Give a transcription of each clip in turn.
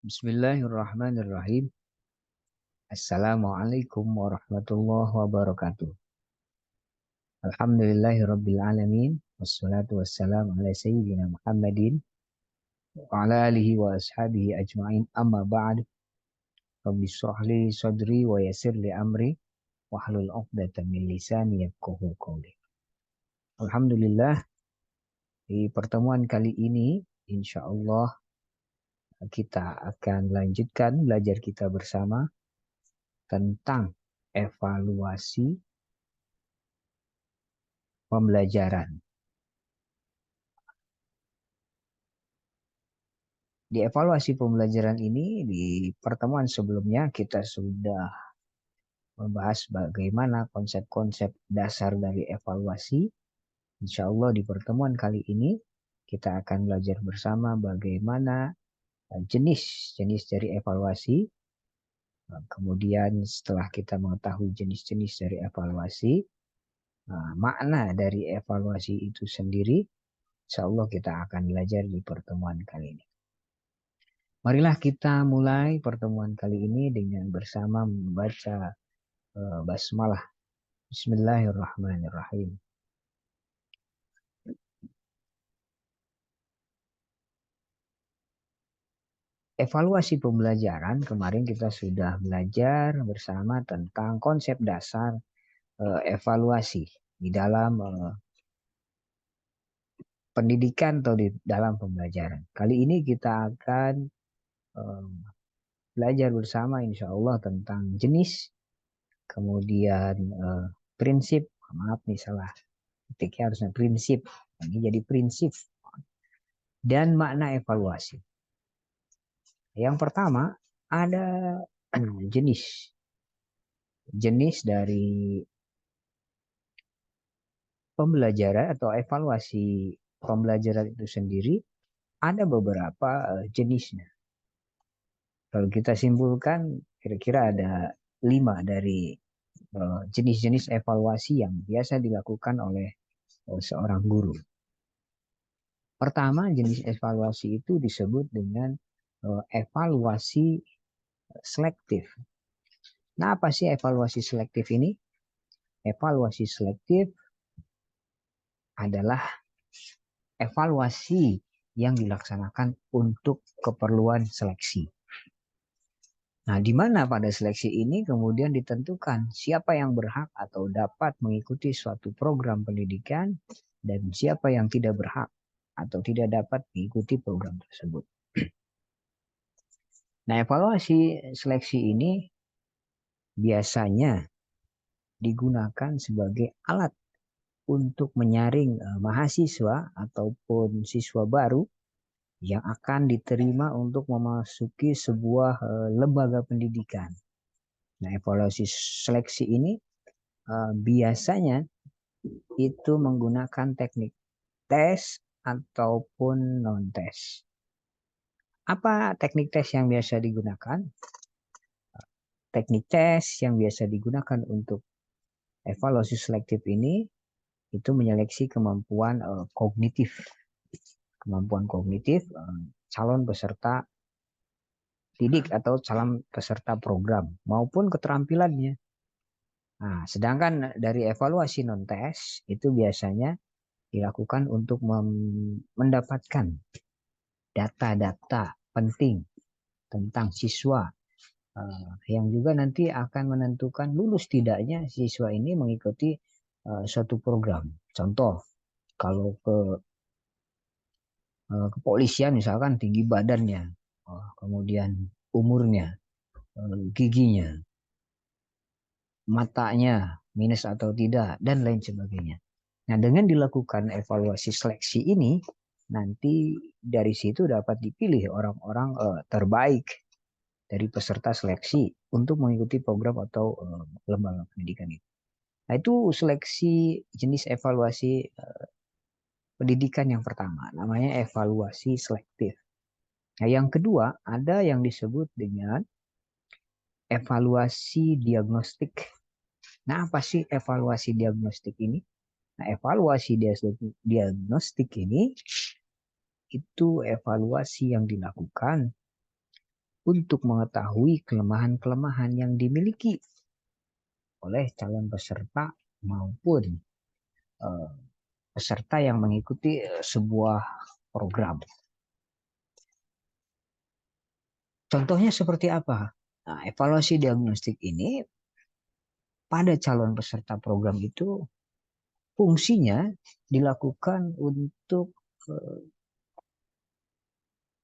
Bismillahirrahmanirrahim. Assalamualaikum warahmatullahi wabarakatuh. Alhamdulillahirabbil alamin. Wassalatu wassalamu ala sayyidina Muhammadin wa ala alihi wa ashabihi ajma'in. Amma ba'd. Rabbi shrah li sadri wa yassir li amri wahlul 'uqdatam min lisani yafqahu qawli. Alhamdulillah, di pertemuan kali ini insyaallah kita akan lanjutkan belajar kita bersama tentang evaluasi pembelajaran. Di evaluasi pembelajaran ini, di pertemuan sebelumnya kita sudah membahas bagaimana konsep-konsep dasar dari evaluasi. Insya Allah di pertemuan kali ini kita akan belajar bersama bagaimana jenis-jenis dari evaluasi. Kemudian setelah kita mengetahui jenis-jenis dari evaluasi, makna dari evaluasi itu sendiri, insya Allah kita akan belajar di pertemuan kali ini. Marilah kita mulai pertemuan kali ini dengan bersama membaca basmalah. Bismillahirrahmanirrahim. Evaluasi pembelajaran, kemarin kita sudah belajar bersama tentang konsep dasar evaluasi di dalam pendidikan atau di dalam pembelajaran. Kali ini kita akan belajar bersama insya Allah tentang jenis, kemudian prinsip, maaf nih salah, ketiknya harusnya prinsip, ini jadi prinsip, dan makna evaluasi. Yang pertama ada jenis. Jenis dari pembelajaran atau evaluasi pembelajaran itu sendiri ada beberapa jenisnya. Kalau kita simpulkan kira-kira ada 5 dari jenis-jenis evaluasi yang biasa dilakukan oleh seorang guru. Pertama, jenis evaluasi itu disebut dengan evaluasi selektif. Nah, apa sih evaluasi selektif ini? Evaluasi selektif adalah evaluasi yang dilaksanakan untuk keperluan seleksi. Nah, di mana pada seleksi ini kemudian ditentukan siapa yang berhak atau dapat mengikuti suatu program pendidikan dan siapa yang tidak berhak atau tidak dapat mengikuti program tersebut. Nah, evaluasi seleksi ini biasanya digunakan sebagai alat untuk menyaring mahasiswa ataupun siswa baru yang akan diterima untuk memasuki sebuah lembaga pendidikan. Nah, evaluasi seleksi ini biasanya itu menggunakan teknik tes ataupun non-tes. Apa teknik tes yang biasa digunakan? Teknik tes yang biasa digunakan untuk evaluasi selektif ini itu menyeleksi kemampuan kognitif. Kemampuan kognitif calon peserta didik atau calon peserta program maupun keterampilannya. Nah, sedangkan dari evaluasi non-tes itu biasanya dilakukan untuk mendapatkan data-data penting tentang siswa yang juga nanti akan menentukan lulus tidaknya siswa ini mengikuti suatu program. Contoh, kalau kepolisian misalkan tinggi badannya, kemudian umurnya, giginya, matanya minus atau tidak, dan lain sebagainya. Nah, dengan dilakukan evaluasi seleksi ini, nanti dari situ dapat dipilih orang-orang terbaik dari peserta seleksi untuk mengikuti program atau lembaga pendidikan itu. Nah, itu seleksi jenis evaluasi pendidikan yang pertama, namanya evaluasi selektif. Nah, yang kedua, ada yang disebut dengan evaluasi diagnostik. Nah, apa sih evaluasi diagnostik ini? Nah, evaluasi diagnostik ini itu evaluasi yang dilakukan untuk mengetahui kelemahan-kelemahan yang dimiliki oleh calon peserta maupun uh, peserta yang mengikuti sebuah program. Contohnya seperti apa? Nah, evaluasi diagnostik ini pada calon peserta program itu fungsinya dilakukan untuk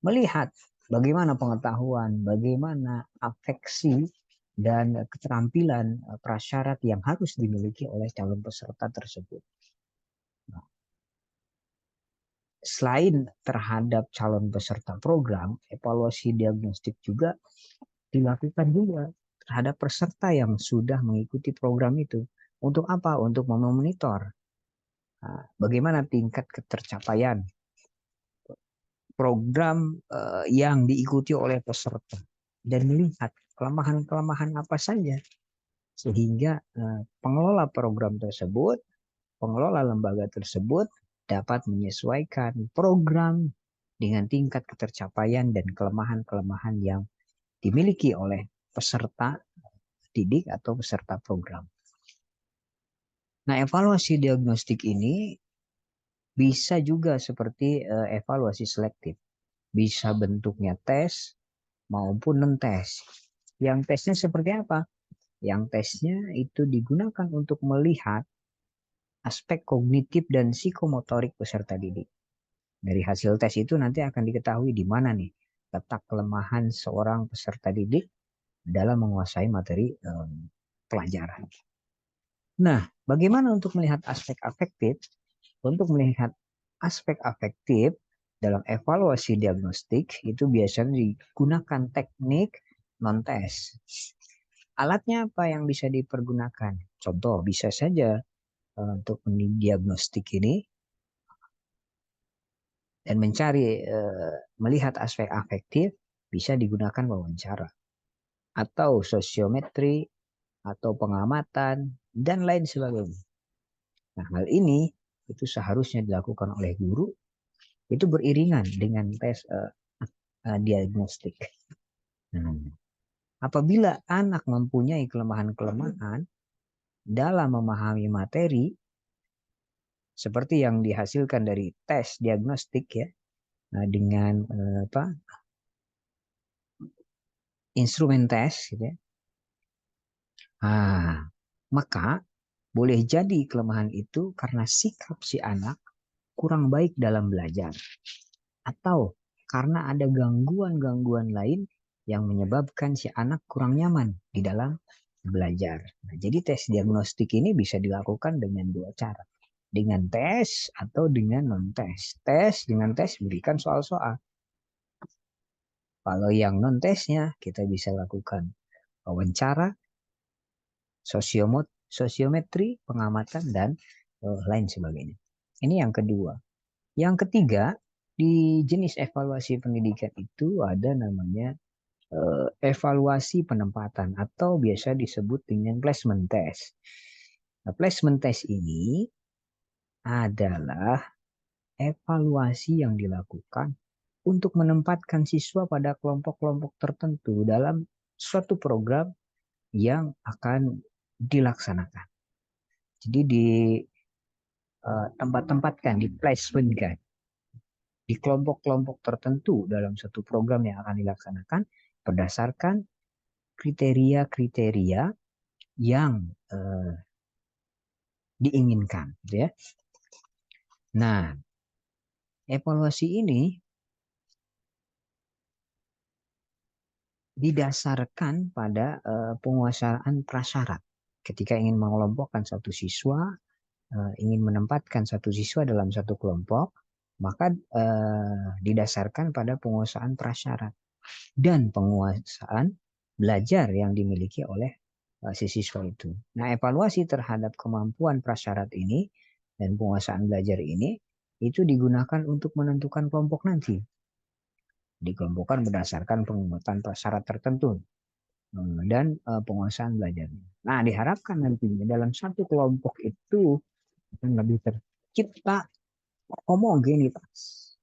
melihat bagaimana pengetahuan, bagaimana afeksi dan keterampilan prasyarat yang harus dimiliki oleh calon peserta tersebut. Nah, selain terhadap calon peserta program, evaluasi diagnostik juga dilakukan juga terhadap peserta yang sudah mengikuti program itu. Untuk apa? Untuk memonitor bagaimana tingkat ketercapaian program yang diikuti oleh peserta dan melihat kelemahan-kelemahan apa saja sehingga pengelola program tersebut, pengelola lembaga tersebut dapat menyesuaikan program dengan tingkat ketercapaian dan kelemahan-kelemahan yang dimiliki oleh peserta didik atau peserta program. Nah, evaluasi diagnostik ini bisa juga seperti evaluasi selektif. Bisa bentuknya tes maupun non-tes. Yang tesnya seperti apa? Yang tesnya itu digunakan untuk melihat aspek kognitif dan psikomotorik peserta didik. Dari hasil tes itu nanti akan diketahui di mana nih letak kelemahan seorang peserta didik dalam menguasai materi pelajaran. Nah, bagaimana untuk melihat aspek afektif? Untuk melihat aspek afektif dalam evaluasi diagnostik itu biasanya digunakan teknik non-tes. Alatnya apa yang bisa dipergunakan? Contoh, bisa saja untuk mendiagnostik ini dan mencari melihat aspek afektif bisa digunakan wawancara atau sosiometri atau pengamatan dan lain sebagainya. Nah, hal ini itu seharusnya dilakukan oleh guru itu beriringan dengan tes diagnostik. Nah, apabila anak mempunyai kelemahan-kelemahan dalam memahami materi seperti yang dihasilkan dari tes diagnostik ya, dengan instrumen tes gitu ya. Maka boleh jadi kelemahan itu karena sikap si anak kurang baik dalam belajar atau karena ada gangguan-gangguan lain yang menyebabkan si anak kurang nyaman di dalam belajar. Nah, jadi tes diagnostik ini bisa dilakukan dengan dua cara. Dengan tes atau dengan non-tes. Tes dengan tes berikan soal-soal. Kalau yang non-tesnya kita bisa lakukan wawancara, sosiometri, pengamatan, dan lain sebagainya. Ini yang kedua. Yang ketiga, di jenis evaluasi pendidikan itu ada namanya evaluasi penempatan atau biasa disebut dengan placement test. Nah, placement test ini adalah evaluasi yang dilakukan untuk menempatkan siswa pada kelompok-kelompok tertentu dalam suatu program yang akan dilaksanakan. Jadi di tempat-tempatkan, di placementkan di kelompok-kelompok tertentu dalam satu program yang akan dilaksanakan berdasarkan kriteria-kriteria yang diinginkan, gitu ya. Nah, evaluasi ini didasarkan pada penguasaan prasyarat. Ketika ingin mengelompokkan satu siswa, ingin menempatkan satu siswa dalam satu kelompok, maka didasarkan pada penguasaan prasyarat dan penguasaan belajar yang dimiliki oleh si siswa itu. Nah, evaluasi terhadap kemampuan prasyarat ini dan penguasaan belajar ini itu digunakan untuk menentukan kelompok nanti. Dikelompokkan berdasarkan penguatan prasyarat tertentu dan penguasaan belajarnya. Nah, diharapkan nantinya dalam satu kelompok itu akan lebih tercipta homogenitas.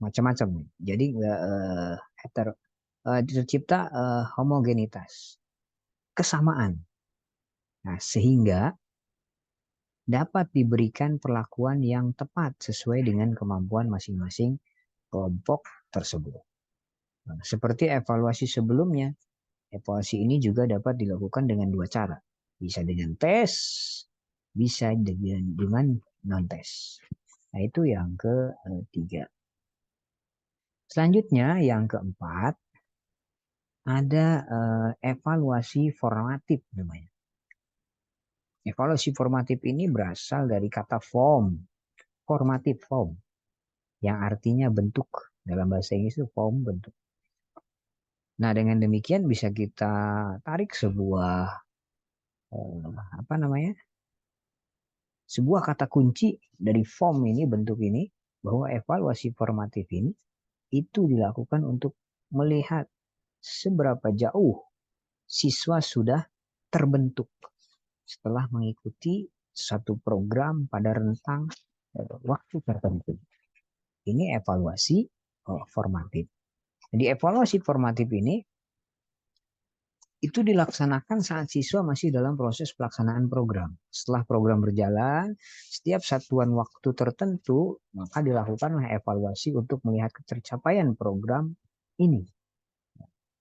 Macam-macam. Jadi tercipta homogenitas, kesamaan. Nah, sehingga dapat diberikan perlakuan yang tepat sesuai dengan kemampuan masing-masing kelompok tersebut. Nah, seperti evaluasi sebelumnya, evaluasi ini juga dapat dilakukan dengan dua cara. Bisa dengan tes, bisa dengan non-tes. Nah, itu yang ketiga. Selanjutnya, yang keempat, ada evaluasi formatif namanya. Evaluasi formatif ini berasal dari kata form, formatif form, yang artinya bentuk. Dalam bahasa Inggris itu form, bentuk. Nah, dengan demikian bisa kita tarik sebuah apa namanya? Sebuah kata kunci dari form ini, bentuk ini, bahwa evaluasi formatif ini itu dilakukan untuk melihat seberapa jauh siswa sudah terbentuk setelah mengikuti satu program pada rentang waktu tertentu. Ini evaluasi formatif. Jadi evaluasi formatif ini itu dilaksanakan saat siswa masih dalam proses pelaksanaan program. Setelah program berjalan, setiap satuan waktu tertentu, maka dilakukanlah evaluasi untuk melihat tercapaian program ini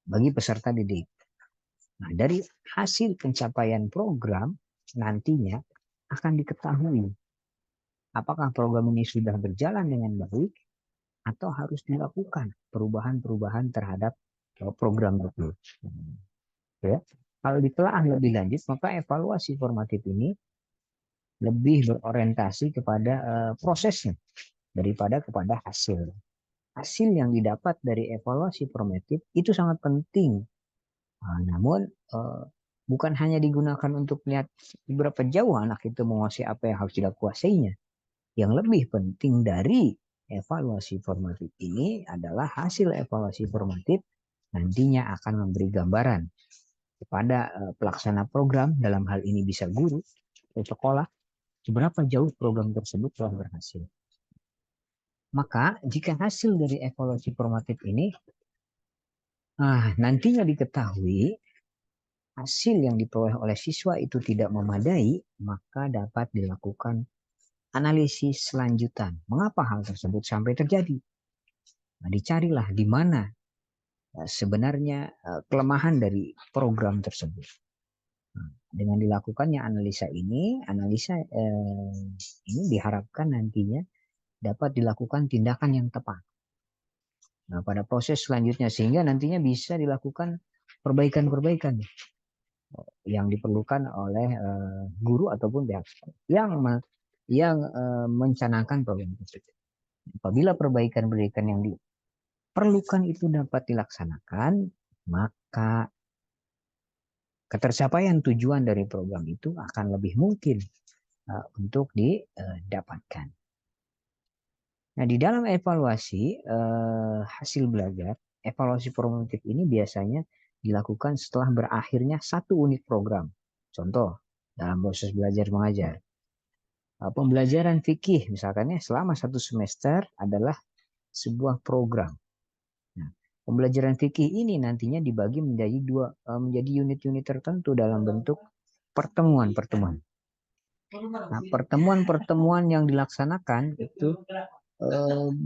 bagi peserta didik. Nah, dari hasil pencapaian program, nantinya akan diketahui apakah program ini sudah berjalan dengan baik atau harus dilakukan perubahan-perubahan terhadap program itu. Ya. Kalau ditelaah lebih lanjut, maka evaluasi formatif ini lebih berorientasi kepada prosesnya daripada kepada hasil. Hasil yang didapat dari evaluasi formatif itu sangat penting. Nah, namun bukan hanya digunakan untuk melihat seberapa jauh anak itu menguasai apa yang harus dilakukannya. Yang lebih penting dari evaluasi formatif ini adalah hasil evaluasi formatif nantinya akan memberi gambaran kepada pelaksana program, dalam hal ini bisa guru atau sekolah, seberapa jauh program tersebut telah berhasil. Maka jika hasil dari evaluasi formatif ini nantinya diketahui hasil yang diperoleh oleh siswa itu tidak memadai, maka dapat dilakukan analisis lanjutan. Mengapa hal tersebut sampai terjadi? Nah, dicarilah di mana sebenarnya kelemahan dari program tersebut. Nah, dengan dilakukannya analisa ini diharapkan nantinya dapat dilakukan tindakan yang tepat. Nah, pada proses selanjutnya sehingga nantinya bisa dilakukan perbaikan-perbaikan yang diperlukan oleh guru ataupun pihak yang mencanangkan program tersebut. Apabila perbaikan-perbaikan yang diperlukan itu dapat dilaksanakan, maka ketercapaian tujuan dari program itu akan lebih mungkin untuk didapatkan. Nah, di dalam evaluasi hasil belajar, evaluasi formatif ini biasanya dilakukan setelah berakhirnya satu unit program. Contoh, dalam proses belajar mengajar. Pembelajaran fikih misalkan selama satu semester adalah sebuah program. Nah, pembelajaran fikih ini nantinya dibagi menjadi unit-unit tertentu dalam bentuk pertemuan-pertemuan. Nah, pertemuan-pertemuan yang dilaksanakan itu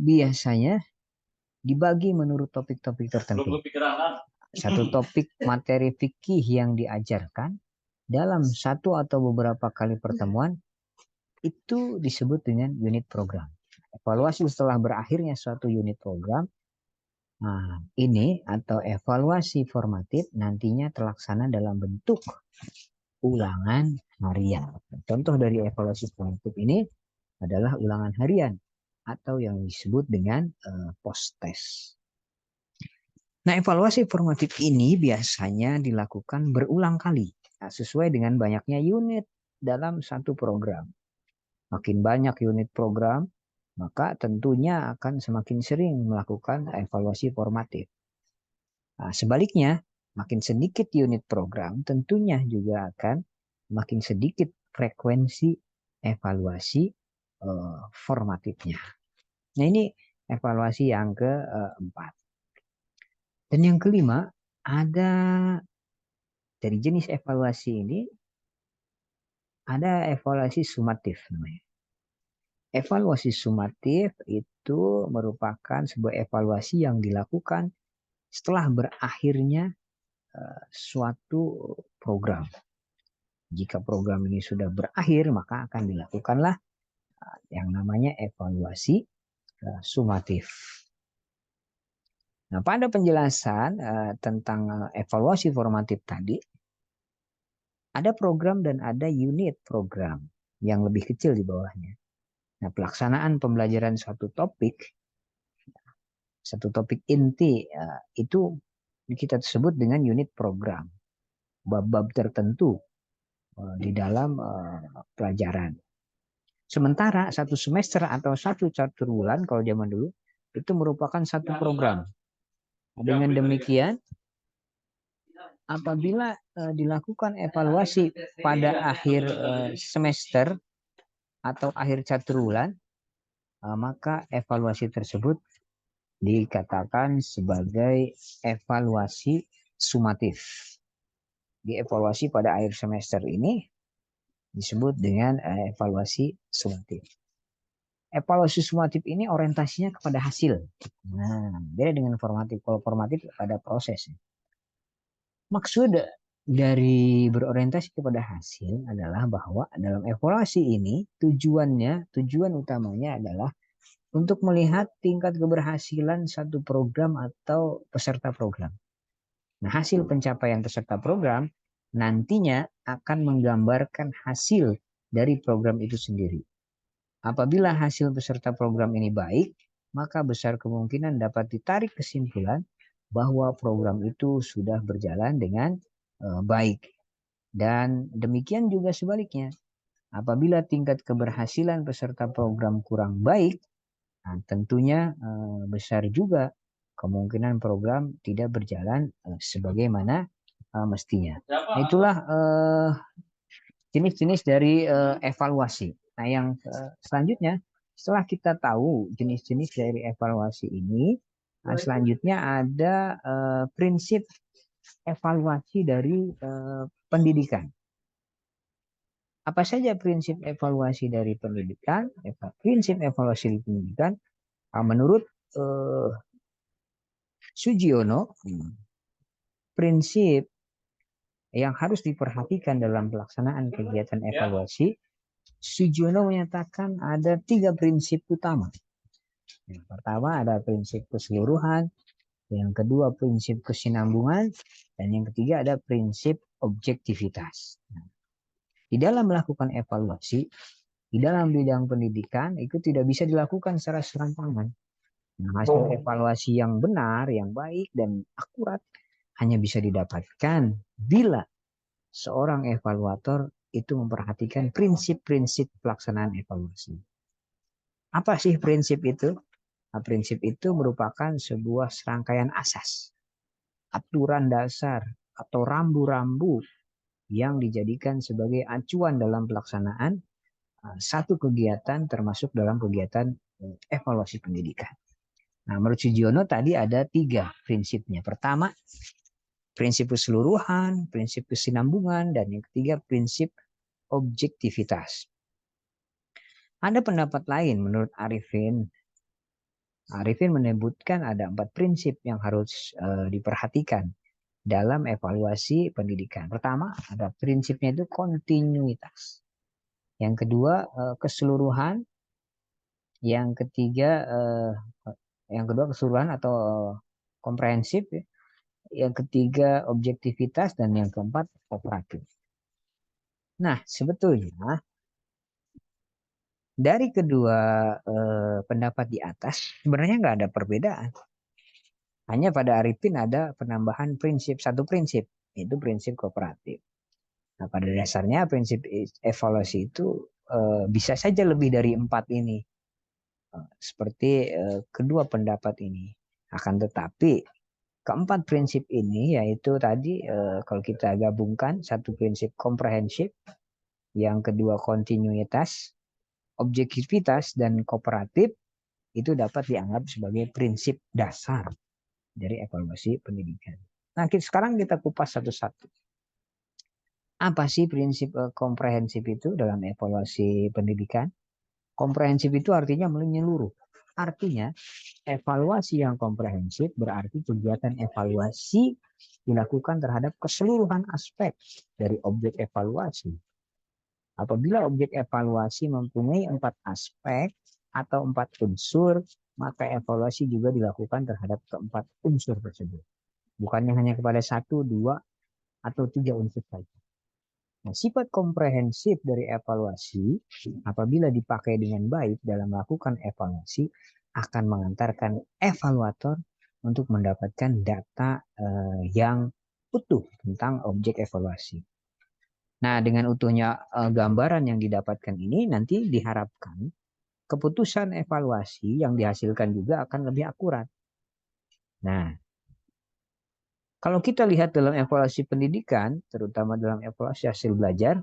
biasanya dibagi menurut topik-topik tertentu. Satu topik materi fikih yang diajarkan dalam satu atau beberapa kali pertemuan itu disebut dengan unit program. Evaluasi setelah berakhirnya suatu unit program, ini atau evaluasi formatif nantinya terlaksana dalam bentuk ulangan harian. Contoh dari evaluasi formatif ini adalah ulangan harian atau yang disebut dengan post-test. Nah, evaluasi formatif ini biasanya dilakukan berulang kali sesuai dengan banyaknya unit dalam satu program. Makin banyak unit program, maka tentunya akan semakin sering melakukan evaluasi formatif. Nah, sebaliknya, makin sedikit unit program, tentunya juga akan makin sedikit frekuensi evaluasi formatifnya. Nah, ini evaluasi yang keempat. Dan yang kelima, ada dari jenis evaluasi ini, ada evaluasi sumatif namanya. Evaluasi sumatif itu merupakan sebuah evaluasi yang dilakukan setelah berakhirnya suatu program. Jika program ini sudah berakhir, maka akan dilakukanlah yang namanya evaluasi sumatif. Nah, pada penjelasan tentang evaluasi formatif tadi, ada program dan ada unit program yang lebih kecil di bawahnya. Nah, pelaksanaan pembelajaran satu topik inti itu kita sebut dengan unit program, bab-bab tertentu di dalam pelajaran. Sementara satu semester atau satu bulan kalau zaman dulu itu merupakan satu program. Dengan demikian, apabila dilakukan evaluasi pada akhir semester atau akhir bulan, maka evaluasi tersebut dikatakan sebagai evaluasi sumatif. Dievaluasi pada akhir semester ini disebut dengan evaluasi sumatif. Evaluasi sumatif ini orientasinya kepada hasil. Nah, beda dengan formatif. Kalau formatif pada proses. Maksud dari berorientasi kepada hasil adalah bahwa dalam evaluasi ini tujuan utamanya adalah untuk melihat tingkat keberhasilan satu program atau peserta program. Nah, hasil pencapaian peserta program nantinya akan menggambarkan hasil dari program itu sendiri. Apabila hasil peserta program ini baik, maka besar kemungkinan dapat ditarik kesimpulan bahwa program itu sudah berjalan dengan baik. Dan demikian juga sebaliknya. Apabila tingkat keberhasilan peserta program kurang baik, nah, tentunya besar juga kemungkinan program tidak berjalan sebagaimana mestinya. Itulah jenis-jenis dari evaluasi. Nah, yang selanjutnya, setelah kita tahu jenis-jenis dari evaluasi ini, selanjutnya ada prinsip evaluasi dari pendidikan. Apa saja prinsip evaluasi dari pendidikan? Prinsip evaluasi dari pendidikan, menurut Sugiono, prinsip yang harus diperhatikan dalam pelaksanaan kegiatan evaluasi, Sugiono menyatakan ada 3 prinsip utama. Yang pertama ada prinsip keseluruhan, yang kedua prinsip kesinambungan, dan yang ketiga ada prinsip objektivitas. Di dalam melakukan evaluasi, di dalam bidang pendidikan itu tidak bisa dilakukan secara serampangan. Nah, hasil evaluasi yang benar, yang baik, dan akurat hanya bisa didapatkan bila seorang evaluator itu memperhatikan prinsip-prinsip pelaksanaan evaluasi. Apa sih prinsip itu? Nah, prinsip itu merupakan sebuah serangkaian asas, aturan dasar, atau rambu-rambu yang dijadikan sebagai acuan dalam pelaksanaan satu kegiatan termasuk dalam kegiatan evaluasi pendidikan. Nah, menurut Sugiono tadi ada 3 prinsipnya. Pertama, prinsip keseluruhan, prinsip kesinambungan, dan yang ketiga prinsip objektivitas. Ada pendapat lain menurut Arifin. Arifin menyebutkan ada 4 prinsip yang harus diperhatikan dalam evaluasi pendidikan. Pertama, ada prinsipnya itu kontinuitas. Yang kedua, keseluruhan. Yang kedua keseluruhan atau komprehensif. Yang ketiga objektivitas, dan yang keempat kooperatif. Nah, sebetulnya dari kedua pendapat di atas sebenarnya nggak ada perbedaan. Hanya pada Arifin ada penambahan satu prinsip, yaitu prinsip kooperatif. Nah, pada dasarnya prinsip evaluasi itu bisa saja lebih dari 4 ini, seperti kedua pendapat ini. Akan tetapi keempat prinsip ini yaitu tadi kalau kita gabungkan, satu prinsip komprehensif, yang kedua kontinuitas, objektivitas, dan kooperatif, itu dapat dianggap sebagai prinsip dasar dari evaluasi pendidikan. Nah, sekarang kita kupas satu-satu. Apa sih prinsip komprehensif itu dalam evaluasi pendidikan? Komprehensif itu artinya menyeluruh. Artinya, evaluasi yang komprehensif berarti kegiatan evaluasi dilakukan terhadap keseluruhan aspek dari objek evaluasi. Apabila objek evaluasi mempunyai 4 aspek atau 4 unsur, maka evaluasi juga dilakukan terhadap keempat unsur tersebut. Bukannya hanya kepada 1, 2, atau 3 unsur saja. Nah, sifat komprehensif dari evaluasi apabila dipakai dengan baik dalam melakukan evaluasi akan mengantarkan evaluator untuk mendapatkan data yang utuh tentang objek evaluasi. Nah, dengan utuhnya gambaran yang didapatkan ini nanti diharapkan keputusan evaluasi yang dihasilkan juga akan lebih akurat. Nah, kalau kita lihat dalam evaluasi pendidikan, terutama dalam evaluasi hasil belajar,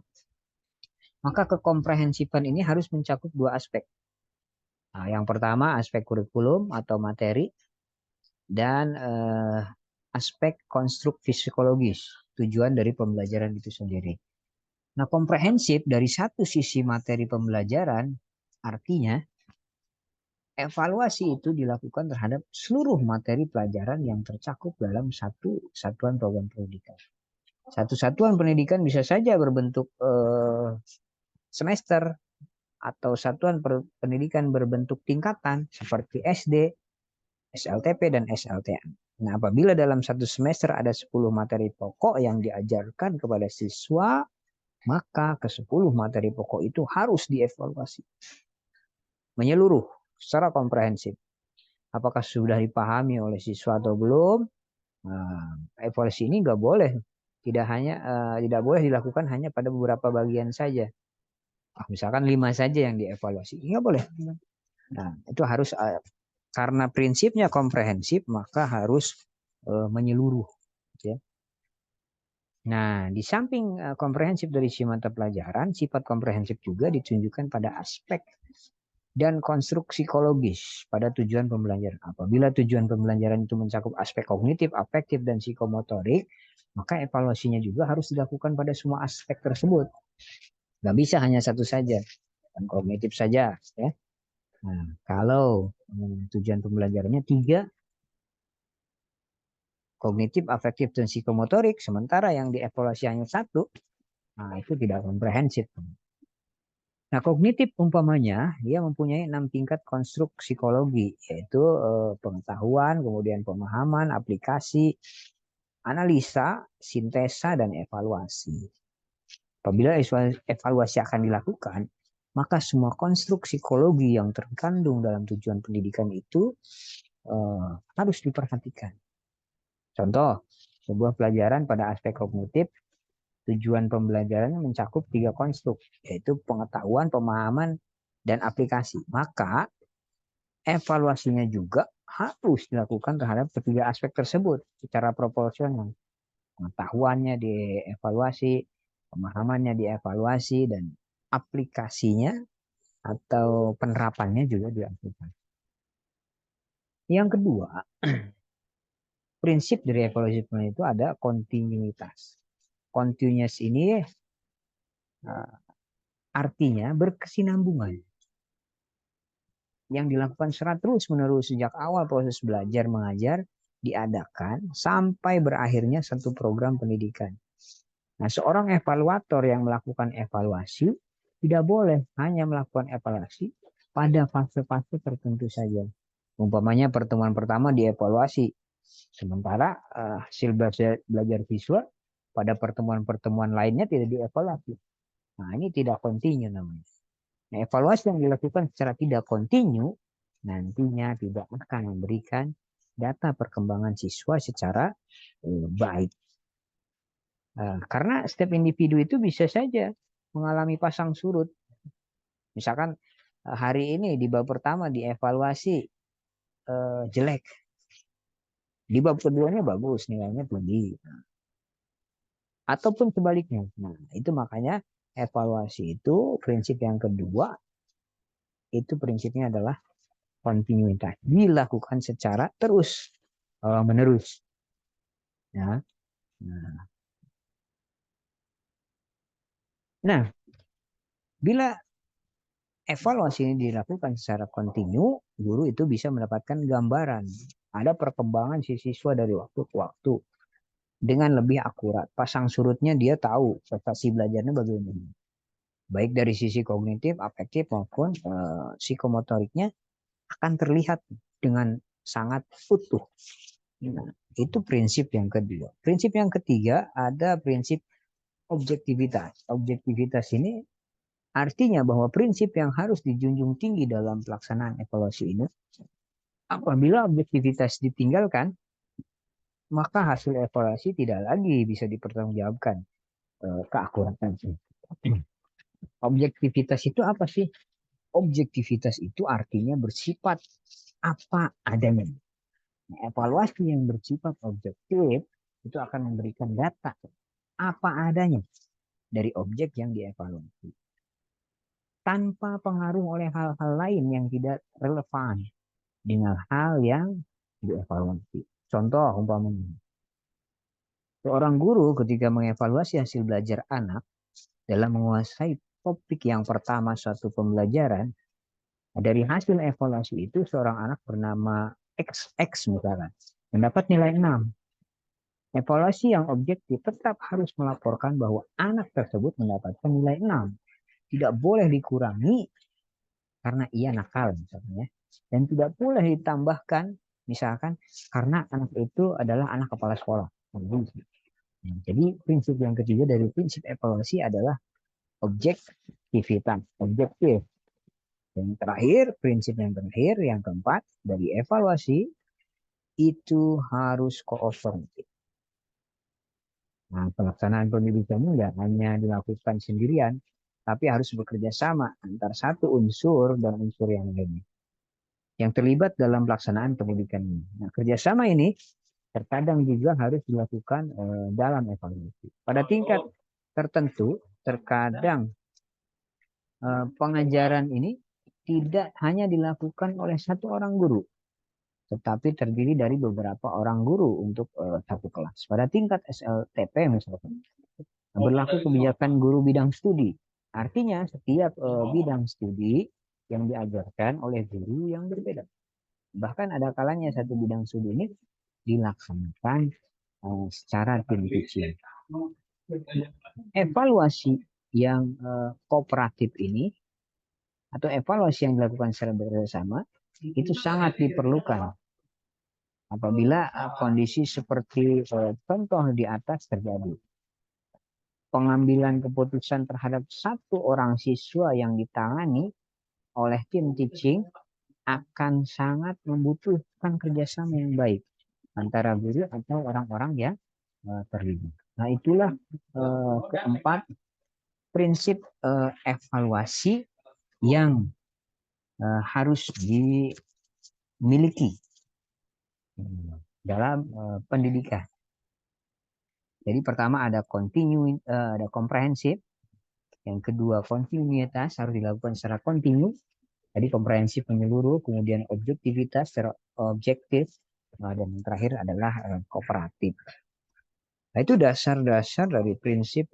maka kekomprehensifan ini harus mencakup 2 aspek. Nah, yang pertama aspek kurikulum atau materi dan aspek konstruk psikologis, tujuan dari pembelajaran itu sendiri. Nah, komprehensif dari satu sisi materi pembelajaran artinya evaluasi itu dilakukan terhadap seluruh materi pelajaran yang tercakup dalam satu satuan program pendidikan. Satu satuan pendidikan bisa saja berbentuk semester atau satuan pendidikan berbentuk tingkatan seperti SD, SLTP, dan SLTA. Nah, apabila dalam satu semester ada 10 materi pokok yang diajarkan kepada siswa, maka ke-10 materi pokok itu harus dievaluasi menyeluruh secara komprehensif. Apakah sudah dipahami oleh siswa atau belum? Nah, evaluasi ini nggak boleh, tidak boleh dilakukan hanya pada beberapa bagian saja. Misalkan 5 saja yang dievaluasi, nggak boleh. Nah, itu harus karena prinsipnya komprehensif, maka harus menyeluruh. Ya. Nah, di samping komprehensif dari si mata pelajaran, sifat komprehensif juga ditunjukkan pada aspek dan konstruksi psikologis pada tujuan pembelajaran. Apabila tujuan pembelajaran itu mencakup aspek kognitif, afektif, dan psikomotorik, maka evaluasinya juga harus dilakukan pada semua aspek tersebut. Nggak bisa hanya satu saja, dan kognitif saja. Ya. Nah, kalau tujuan pembelajarannya 3, kognitif, afektif, dan psikomotorik, sementara yang dievaluasi hanya 1, nah itu tidak komprehensif. Nah, kognitif umpamanya dia mempunyai 6 tingkat konstruk psikologi, yaitu pengetahuan, kemudian pemahaman, aplikasi, analisa, sintesa, dan evaluasi. Apabila evaluasi akan dilakukan, maka semua konstruk psikologi yang terkandung dalam tujuan pendidikan itu harus diperhatikan. Contoh, sebuah pelajaran pada aspek kognitif, tujuan pembelajarannya mencakup 3 konstruk, yaitu pengetahuan, pemahaman, dan aplikasi. Maka evaluasinya juga harus dilakukan terhadap ketiga aspek tersebut secara proporsional. Pengetahuannya dievaluasi, pemahamannya dievaluasi, dan aplikasinya atau penerapannya juga diaplikasi. Yang kedua, prinsip dari evaluasi itu ada kontinuitas. Continuous ini artinya berkesinambungan yang dilakukan secara terus-menerus sejak awal proses belajar mengajar diadakan sampai berakhirnya satu program pendidikan. Nah, seorang evaluator yang melakukan evaluasi tidak boleh hanya melakukan evaluasi pada fase-fase tertentu saja. Umpamanya pertemuan pertama dievaluasi, sementara hasil belajar siswa pada pertemuan-pertemuan lainnya tidak dievaluasi. Nah, ini tidak kontinu namanya. Nah, evaluasi yang dilakukan secara tidak kontinu nantinya tidak akan memberikan data perkembangan siswa secara baik. Karena setiap individu itu bisa saja mengalami pasang surut. Misalkan hari ini di bab pertama dievaluasi jelek. Di bab keduanya bagus, nilainya tinggi. Ataupun sebaliknya. Nah, itu makanya evaluasi itu prinsip yang kedua, itu prinsipnya adalah kontinuitas. Dilakukan secara terus menerus. Ya. Nah, bila evaluasi ini dilakukan secara kontinu, guru itu bisa mendapatkan gambaran ada perkembangan si siswa dari waktu ke waktu dengan lebih akurat. Pasang surutnya dia tahu prestasi belajarnya bagaimana. Baik dari sisi kognitif, afektif maupun psikomotoriknya akan terlihat dengan sangat utuh. Nah, itu prinsip yang kedua. Prinsip yang ketiga ada prinsip objektivitas. Objektivitas ini artinya bahwa prinsip yang harus dijunjung tinggi dalam pelaksanaan evaluasi ini, apabila objektivitas ditinggalkan, maka hasil evaluasi tidak lagi bisa dipertanggungjawabkan keakuratan. Objektivitas itu apa sih? Objektivitas itu artinya bersifat apa adanya. Nah, evaluasi yang bersifat objektif itu akan memberikan data apa adanya dari objek yang dievaluasi tanpa pengaruh oleh hal-hal lain yang tidak relevan dengan hal yang dievaluasi. Contoh umpamanya, seorang guru ketika mengevaluasi hasil belajar anak dalam menguasai topik yang pertama suatu pembelajaran, dari hasil evaluasi itu seorang anak bernama XX misalkan mendapat nilai 6. Evaluasi yang objektif tetap harus melaporkan bahwa anak tersebut mendapatkan nilai 6. Tidak boleh dikurangi karena ia nakal misalnya. Dan tidak boleh ditambahkan misalkan karena anak itu adalah anak kepala sekolah. Jadi prinsip yang ketiga dari prinsip evaluasi adalah objektivitas, objektif. Dan terakhir, prinsip yang terakhir, yang keempat, dari evaluasi itu harus kooperatif. Nah, pelaksanaan pendidikan ini tidak hanya dilakukan sendirian, tapi harus bekerja sama antar satu unsur dan unsur yang lainnya yang terlibat dalam pelaksanaan pendidikan ini. Nah, kerjasama ini terkadang juga harus dilakukan dalam evaluasi. Pada tingkat tertentu, terkadang pengajaran ini tidak hanya dilakukan oleh satu orang guru, tetapi terdiri dari beberapa orang guru untuk satu kelas. Pada tingkat SLTP misalkan, berlaku kebijakan guru bidang studi. Artinya setiap bidang studi yang diajarkan oleh guru yang berbeda. Bahkan ada kalanya satu bidang studi ini dilaksanakan secara tim teaching. Evaluasi yang kooperatif ini atau evaluasi yang dilakukan secara bersama itu sangat diperlukan apabila kondisi seperti contoh di atas terjadi. Pengambilan keputusan terhadap satu orang siswa yang ditangani oleh tim teaching akan sangat membutuhkan kerjasama yang baik antara guru atau orang-orang yang terlibat. Nah, itulah keempat prinsip evaluasi yang harus dimiliki dalam pendidikan. Jadi pertama ada ada komprehensif, yang kedua kontinuitas harus dilakukan secara kontinu. Jadi komprehensif menyeluruh, kemudian objektivitas secara objektif, dan yang terakhir adalah kooperatif. Nah, itu dasar-dasar dari prinsip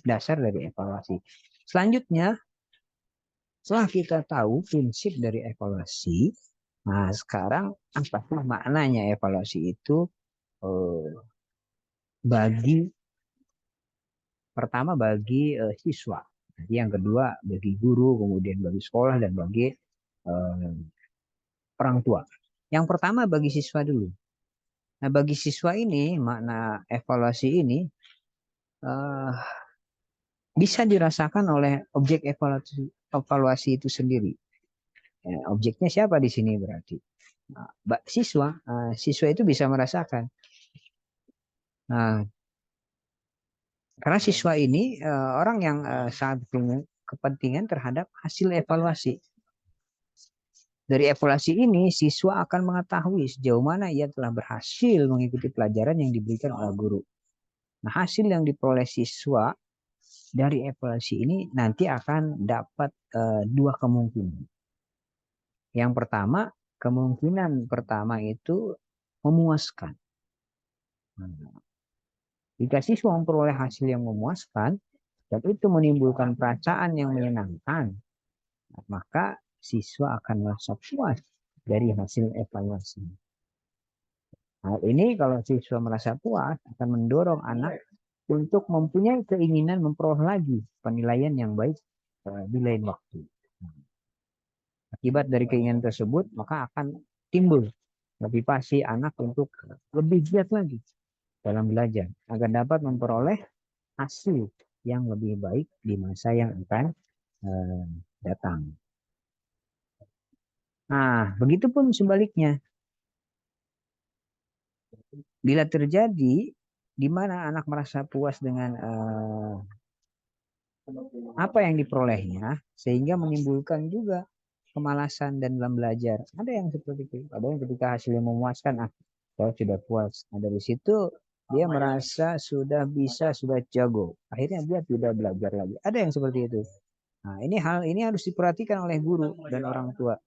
dasar dari evaluasi. Selanjutnya, setelah kita tahu prinsip dari evaluasi, nah sekarang apa maknanya evaluasi itu pertama bagi siswa, yang kedua bagi guru, kemudian bagi sekolah dan bagi orang tua. Yang pertama bagi siswa dulu. Nah, bagi siswa ini makna evaluasi ini bisa dirasakan oleh objek evaluasi itu sendiri. Objeknya siapa di sini berarti? Nah, siswa itu bisa merasakan. Nah, karena siswa ini orang yang sangat punya kepentingan terhadap hasil evaluasi. Dari evaluasi ini, siswa akan mengetahui sejauh mana ia telah berhasil mengikuti pelajaran yang diberikan oleh guru. Nah, hasil yang diperoleh siswa dari evaluasi ini nanti akan dapat dua kemungkinan. Yang pertama, kemungkinan pertama itu memuaskan. Nah, jika siswa memperoleh hasil yang memuaskan dan itu menimbulkan perasaan yang menyenangkan, maka siswa akan merasa puas dari hasil evaluasi. Hal ini kalau siswa merasa puas akan mendorong anak untuk mempunyai keinginan memperoleh lagi penilaian yang baik di lain waktu. Akibat dari keinginan tersebut, maka akan timbul motivasi anak untuk lebih giat lagi dalam belajar agar dapat memperoleh hasil yang lebih baik di masa yang akan datang. Nah, begitupun sebaliknya. Bila terjadi di mana anak merasa puas dengan apa yang diperolehnya, sehingga menimbulkan juga kemalasan dan dalam belajar. Ada yang seperti itu. Ada yang ketika hasilnya memuaskan, saya sudah puas. Nah, dari situ dia merasa sudah bisa, sudah jago. Akhirnya dia tidak belajar lagi. Ada yang seperti itu. Nah, hal ini harus diperhatikan oleh guru dan orang tua.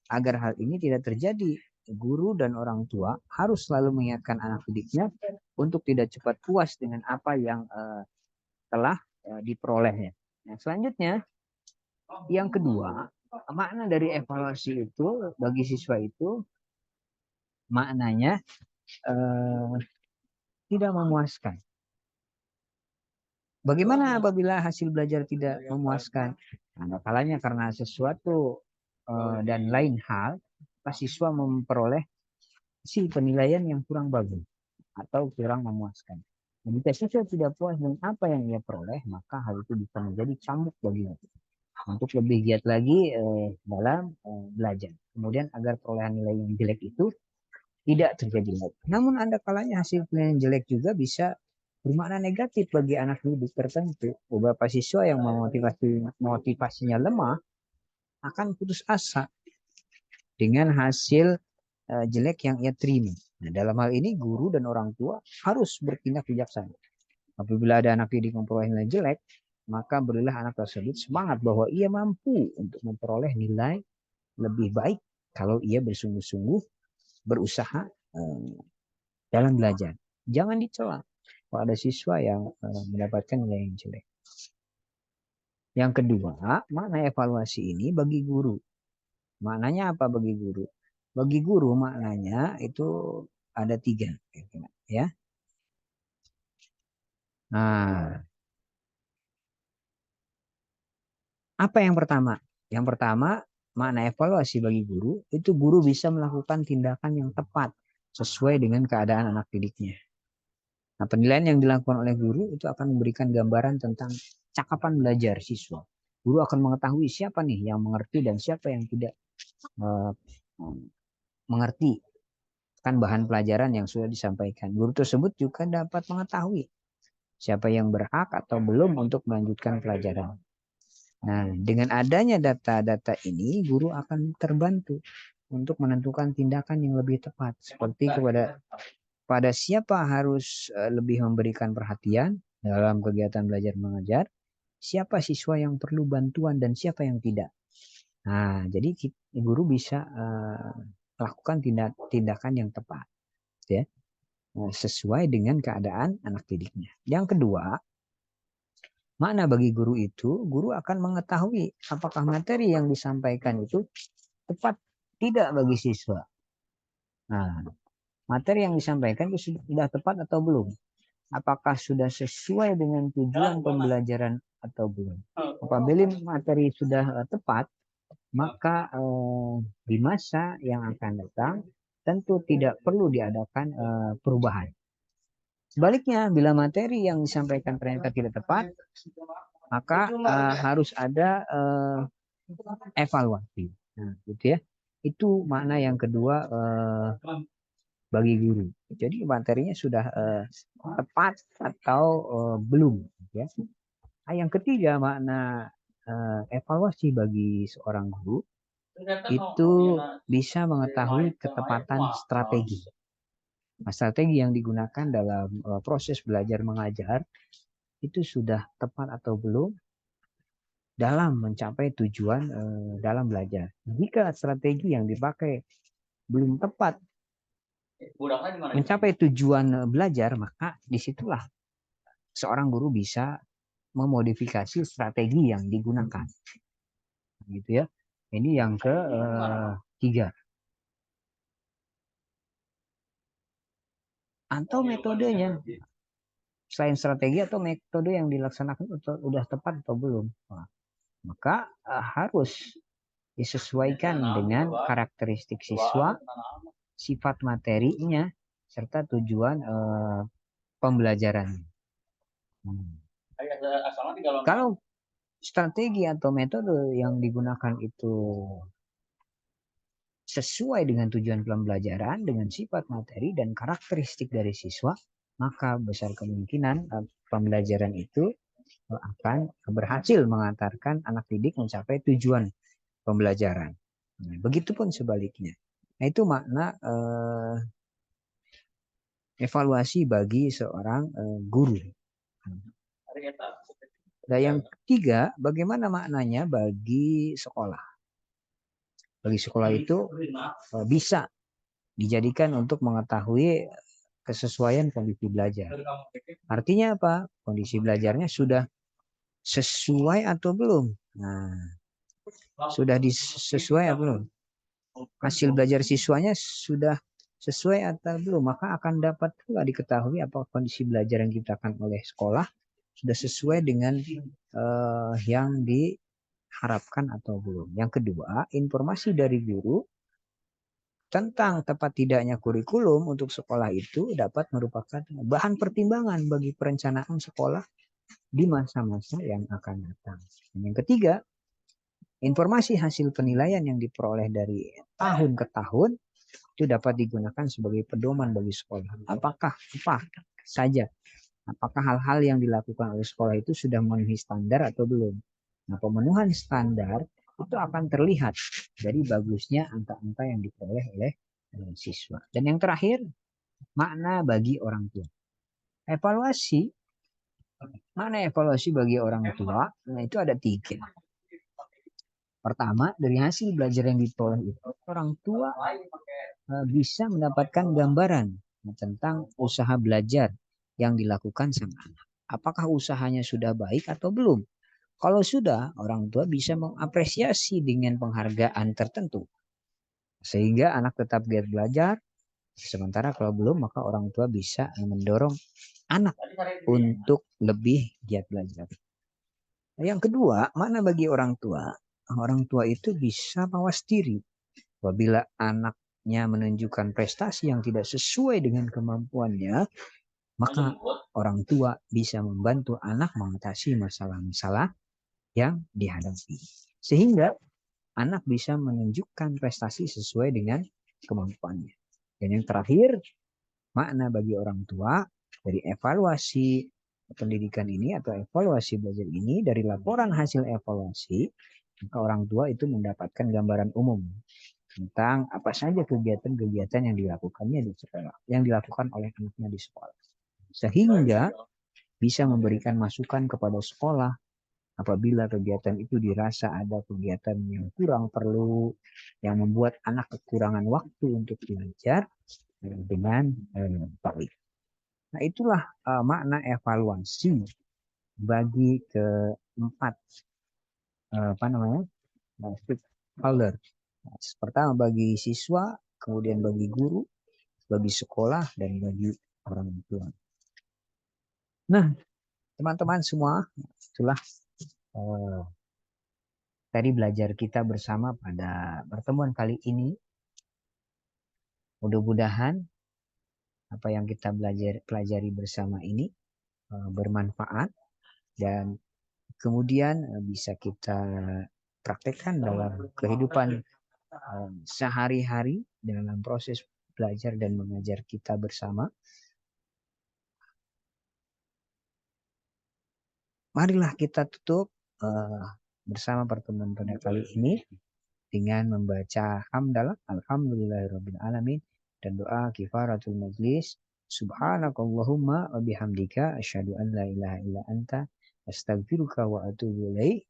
Agar hal ini tidak terjadi, guru dan orang tua harus selalu mengingatkan anak didiknya untuk tidak cepat puas dengan apa yang telah diperolehnya. Nah, selanjutnya, yang kedua, makna dari evaluasi itu bagi siswa itu maknanya tidak memuaskan. Bagaimana apabila hasil belajar tidak memuaskan? Nah, kalanya karena sesuatu dan lain hal, siswa memperoleh si penilaian yang kurang bagus atau kurang memuaskan. Nah, jika siswa tidak puas dengan apa yang ia peroleh, maka hal itu bisa menjadi cambuk baginya untuk lebih giat lagi dalam belajar. Kemudian agar perolehan nilai yang jelek itu tidak terjadi lagi. Namun ada kalanya hasil penilaian jelek juga bisa bermakna negatif bagi anak didik tertentu. Beberapa siswa yang motivasinya lemah akan putus asa dengan hasil jelek yang ia terima. Nah, dalam hal ini guru dan orang tua harus bertindak bijaksana. Apabila ada anak didik memperoleh nilai jelek, maka berilah anak tersebut semangat bahwa ia mampu untuk memperoleh nilai lebih baik kalau ia bersungguh-sungguh berusaha dalam belajar. Jangan dicela kalau ada siswa yang mendapatkan nilai yang jelek. Yang kedua, makna evaluasi ini bagi guru. Maknanya apa bagi guru? Bagi guru maknanya itu ada 3. Ya. Nah, apa yang pertama? Yang pertama, makna evaluasi bagi guru, itu guru bisa melakukan tindakan yang tepat sesuai dengan keadaan anak didiknya. Nah, penilaian yang dilakukan oleh guru itu akan memberikan gambaran tentang cakapan belajar siswa. Guru akan mengetahui siapa nih yang mengerti dan siapa yang tidak mengerti kan bahan pelajaran yang sudah disampaikan. Guru tersebut juga dapat mengetahui siapa yang berhak atau belum untuk melanjutkan pelajaran. Nah, dengan adanya data-data ini, guru akan terbantu untuk menentukan tindakan yang lebih tepat, seperti pada siapa harus lebih memberikan perhatian dalam kegiatan belajar mengajar, siapa siswa yang perlu bantuan dan siapa yang tidak. Nah, jadi guru bisa melakukan tindakan yang tepat, ya, sesuai dengan keadaan anak didiknya. Yang kedua, makna bagi guru itu, guru akan mengetahui apakah materi yang disampaikan itu tepat tidak bagi siswa. Nah, materi yang disampaikan itu sudah tepat atau belum? Apakah sudah sesuai dengan tujuan pembelajaran atau belum? Apabila materi sudah tepat, maka di masa yang akan datang tentu tidak perlu diadakan perubahan. Sebaliknya, bila materi yang disampaikan ternyata tidak tepat, maka harus ada evaluasi. Nah, gitu ya. Itu makna yang kedua bagi guru. Jadi materinya sudah tepat atau belum. Ya. Nah, yang ketiga makna evaluasi bagi seorang guru itu bisa mengetahui ketepatan strategi. Nah, strategi yang digunakan dalam proses belajar mengajar itu sudah tepat atau belum dalam mencapai tujuan dalam belajar. Jika strategi yang dipakai belum tepat mencapai tujuan belajar, maka disitulah seorang guru bisa memodifikasi strategi yang digunakan, gitu ya. Ini yang ketiga. Atau metodenya, selain strategi atau metode yang dilaksanakan sudah tepat atau belum. Nah, maka harus disesuaikan dengan karakteristik siswa, sifat materinya, serta tujuan pembelajaran. Kalau strategi atau metode yang digunakan itu sesuai dengan tujuan pembelajaran, dengan sifat materi dan karakteristik dari siswa, maka besar kemungkinan pembelajaran itu akan berhasil mengantarkan anak didik mencapai tujuan pembelajaran. Nah, begitupun sebaliknya. Nah, itu makna evaluasi bagi seorang guru. Nah, yang ketiga, bagaimana maknanya bagi sekolah? Bagi sekolah itu bisa dijadikan untuk mengetahui kesesuaian kondisi belajar. Artinya apa? Kondisi belajarnya sudah sesuai atau belum? Nah, sudah sesuai atau belum? Hasil belajar siswanya sudah sesuai atau belum? Maka akan dapat pula diketahui apakah kondisi belajar yang diberikan oleh sekolah sudah sesuai dengan yang diharapkan atau belum. Yang kedua, informasi dari guru tentang tepat tidaknya kurikulum untuk sekolah itu dapat merupakan bahan pertimbangan bagi perencanaan sekolah di masa-masa yang akan datang. Dan yang ketiga, informasi hasil penilaian yang diperoleh dari tahun ke tahun itu dapat digunakan sebagai pedoman bagi sekolah. Apakah apa saja? Apakah hal-hal yang dilakukan oleh sekolah itu sudah memenuhi standar atau belum? Nah, pemenuhan standar itu akan terlihat dari bagusnya angka-angka yang diperoleh oleh siswa. Dan yang terakhir, makna bagi orang tua. Evaluasi, makna evaluasi bagi orang tua, nah itu ada 3. Pertama, dari hasil belajar yang diperoleh itu, orang tua bisa mendapatkan gambaran tentang usaha belajar yang dilakukan sang anak. Apakah usahanya sudah baik atau belum? Kalau sudah, orang tua bisa mengapresiasi dengan penghargaan tertentu. Sehingga anak tetap giat belajar. Sementara kalau belum, maka orang tua bisa mendorong anak untuk lebih giat belajar. Yang kedua, mana bagi orang tua? Orang tua itu bisa mawas diri. Apabila anaknya menunjukkan prestasi yang tidak sesuai dengan kemampuannya, maka orang tua bisa membantu anak mengatasi masalah-masalah yang dihadapi. Sehingga anak bisa menunjukkan prestasi sesuai dengan kemampuannya. Dan yang terakhir, makna bagi orang tua dari evaluasi pendidikan ini atau evaluasi belajar ini, dari laporan hasil evaluasi, maka orang tua itu mendapatkan gambaran umum tentang apa saja kegiatan-kegiatan yang dilakukannya di sekolah, yang dilakukan oleh anaknya di sekolah. Sehingga bisa memberikan masukan kepada sekolah apabila kegiatan itu dirasa ada kegiatan yang kurang perlu, yang membuat anak kekurangan waktu untuk belajar dengan baik. Nah, itulah makna evaluasi bagi keempat stakeholder. Pertama bagi siswa, kemudian bagi guru, bagi sekolah, dan bagi orang tua. Nah, teman-teman semua, itulah tadi belajar kita bersama pada pertemuan kali ini. Mudah-mudahan apa yang kita pelajari bersama ini bermanfaat dan kemudian bisa kita praktekkan dalam kehidupan sehari-hari dalam proses belajar dan mengajar kita bersama. Marilah kita tutup bersama pertemuan pada kali ini dengan membaca hamdalah alhamdulillahirabbil alamin dan doa kifaratul majlis. Subhanakallahumma wa bihamdika asyhadu an la ilaha illa anta astaghfiruka wa atubu ilaik.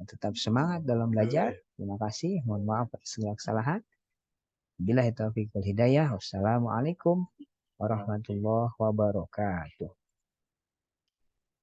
Tetap semangat dalam belajar. Terima kasih. Mohon maaf atas segala kesalahan. Billahi taufiq wal hidayah. Wassalamualaikum warahmatullahi wabarakatuh.